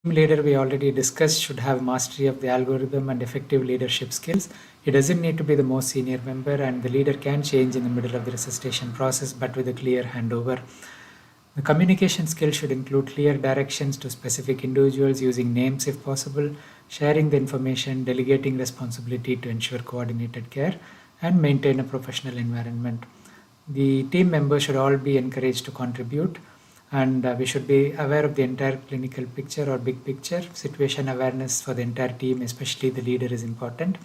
Team leader we already discussed should have mastery of the algorithm and effective leadership skills. He doesn't need to be the most senior member, and the leader can change in the middle of the resuscitation process, but with a clear handover. The communication skills should include clear directions to specific individuals, using names if possible, sharing the information, delegating responsibility to ensure coordinated care, and maintain a professional environment. The team members should all be encouraged to contribute, and we should be aware of the entire clinical picture or big picture. Situation awareness for the entire team, especially the leader, is important.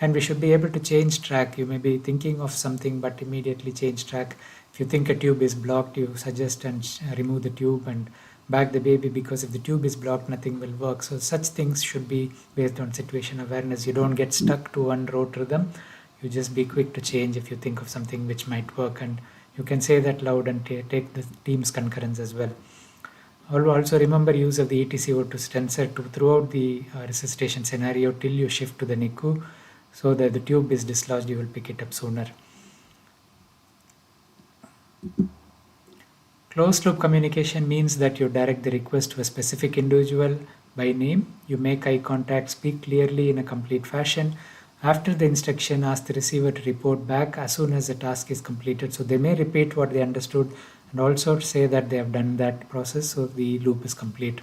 And we should be able to change track. You may be thinking of something but immediately change track. If you think a tube is blocked, you suggest and remove the tube and back the baby, because if the tube is blocked, nothing will work. So such things should be based on situation awareness. You don't get stuck to one rote rhythm. You just be quick to change if you think of something which might work, and you can say that loud and take the team's concurrence as well. Also remember use of the ETCO2 sensor throughout the resuscitation scenario till you shift to the NICU, so that the tube is dislodged, you will pick it up sooner. Closed loop communication means that you direct the request to a specific individual by name, you make eye contact, speak clearly in a complete fashion. After the instruction, ask the receiver to report back as soon as the task is completed. So they may repeat what they understood and also say that they have done that process, so the loop is complete.